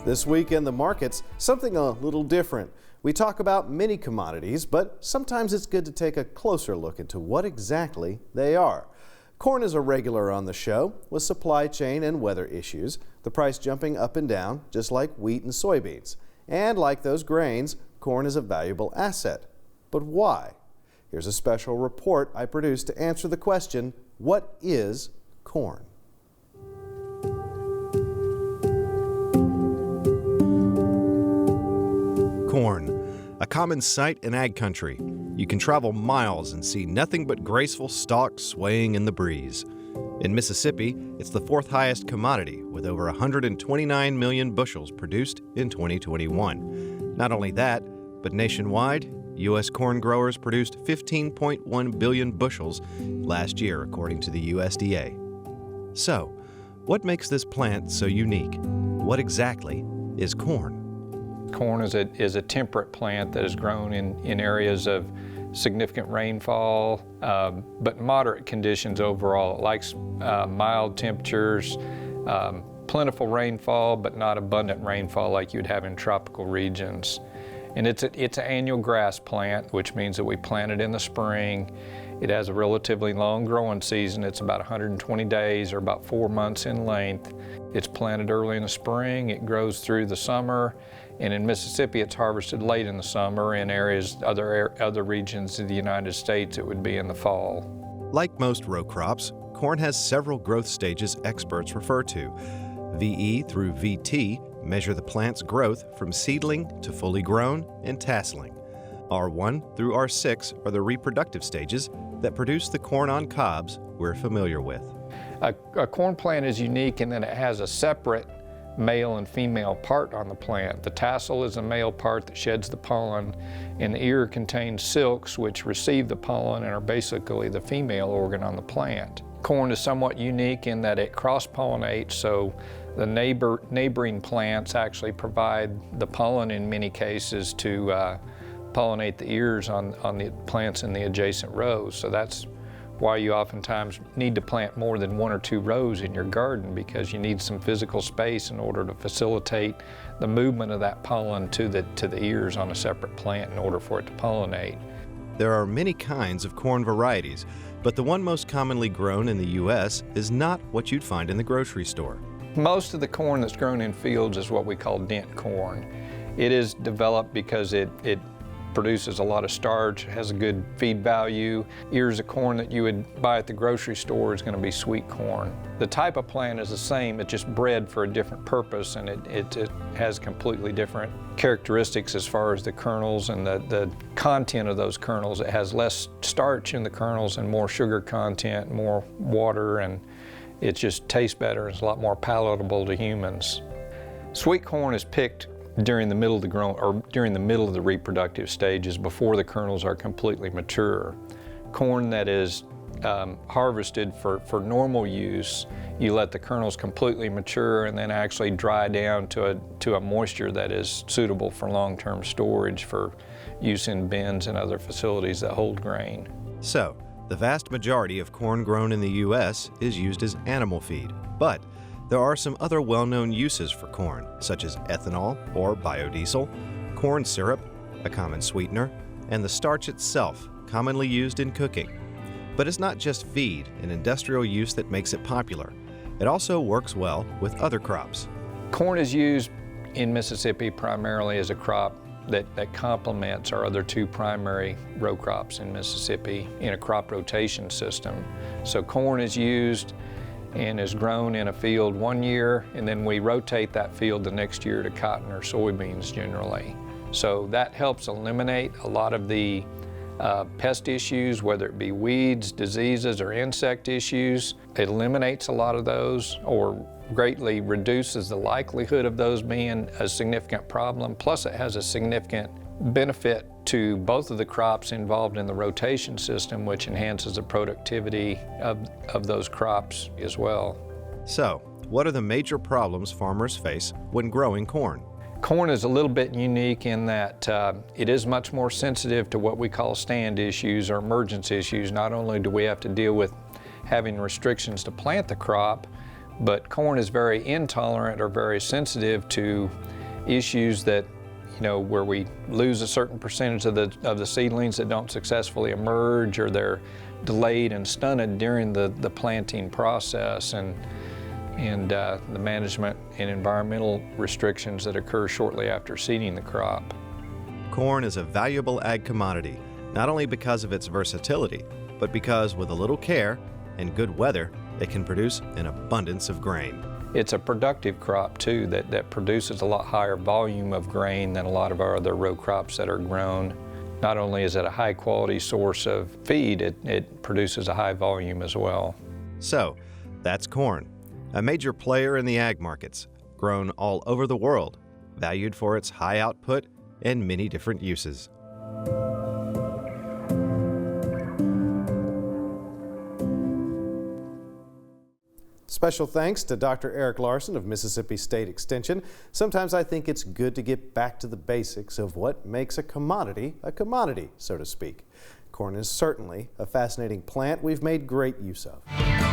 This week in the markets, something a little different. We talk about many commodities, but sometimes it's good to take a closer look into what exactly they are. Corn is a regular on the show, with supply chain and weather issues, the price jumping up and down, just like wheat and soybeans. And like those grains, corn is a valuable asset. But why? Here's a special report I produced to answer the question, what is corn? Corn, a common sight in ag country. You can travel miles and see nothing but graceful stalks swaying in the breeze. In Mississippi, it's the fourth highest commodity, with over 129 million bushels produced in 2021. Not only that, but nationwide, U.S. corn growers produced 15.1 billion bushels last year, according to the USDA. So, what makes this plant so unique? What exactly is corn? Corn is a temperate plant that is grown in areas of significant rainfall, but moderate conditions overall. It likes mild temperatures, plentiful rainfall, but not abundant rainfall like you'd have in tropical regions. And it's an annual grass plant, which means that we plant it in the spring. It has a relatively long growing season. It's about 120 days or about 4 months in length. It's planted early in the spring. It grows through the summer. And in Mississippi, it's harvested late in the summer. In other regions of the United States, it would be in the fall. Like most row crops, corn has several growth stages experts refer to. VE through VT measure the plant's growth from seedling to fully grown and tasseling. R1 through R6 are the reproductive stages that produce the corn on cobs we're familiar with. A corn plant is unique in that it has a separate male and female part on the plant. The tassel is a male part that sheds the pollen, and the ear contains silks which receive the pollen and are basically the female organ on the plant. Corn is somewhat unique in that it cross-pollinates, so the neighboring plants actually provide the pollen in many cases to pollinate the ears on the plants in the adjacent rows. So that's why you oftentimes need to plant more than 1 or 2 rows in your garden, because you need some physical space in order to facilitate the movement of that pollen to the ears on a separate plant in order for it to pollinate. There are many kinds of corn varieties, but the one most commonly grown in the U.S. is not what you'd find in the grocery store. Most of the corn that's grown in fields is what we call dent corn. It is developed because it produces a lot of starch, has a good feed value. Ears of corn that you would buy at the grocery store is going to be sweet corn. The type of plant is the same, it's just bred for a different purpose, and it has completely different characteristics as far as the kernels and the content of those kernels. It has less starch in the kernels and more sugar content, more water, and it just tastes better. It's a lot more palatable to humans. Sweet corn is picked during the middle of the reproductive stages, before the kernels are completely mature. Corn that is harvested for normal use, you let the kernels completely mature and then actually dry down to a moisture that is suitable for long-term storage for use in bins and other facilities that hold grain. So, the vast majority of corn grown in the U.S. is used as animal feed, but there are some other well-known uses for corn, such as ethanol or biodiesel, corn syrup, a common sweetener, and the starch itself, commonly used in cooking. But it's not just feed and industrial use that makes it popular. It also works well with other crops. Corn is used in Mississippi primarily as a crop that complements our other 2 primary row crops in Mississippi in a crop rotation system. So corn is used and is grown in a field 1 year, and then we rotate that field the next year to cotton or soybeans generally. So that helps eliminate a lot of the pest issues, whether it be weeds, diseases, or insect issues. It eliminates a lot of those, or greatly reduces the likelihood of those being a significant problem. Plus it has a significant benefit to both of the crops involved in the rotation system, which enhances the productivity of those crops as well. So, what are the major problems farmers face when growing corn? Corn is a little bit unique in that it is much more sensitive to what we call stand issues or emergence issues. Not only do we have to deal with having restrictions to plant the crop, but corn is very intolerant or very sensitive to issues that, where we lose a certain percentage of the seedlings that don't successfully emerge, or they're delayed and stunted during the planting process, and the management and environmental restrictions that occur shortly after seeding the crop. Corn is a valuable ag commodity, not only because of its versatility, but because with a little care and good weather, it can produce an abundance of grain. It's a productive crop too that produces a lot higher volume of grain than a lot of our other row crops that are grown. Not only is it a high quality source of feed, it produces a high volume as well. So, that's corn, a major player in the ag markets, grown all over the world, valued for its high output and many different uses. Special thanks to Dr. Eric Larson of Mississippi State Extension. Sometimes I think it's good to get back to the basics of what makes a commodity, so to speak. Corn is certainly a fascinating plant we've made great use of.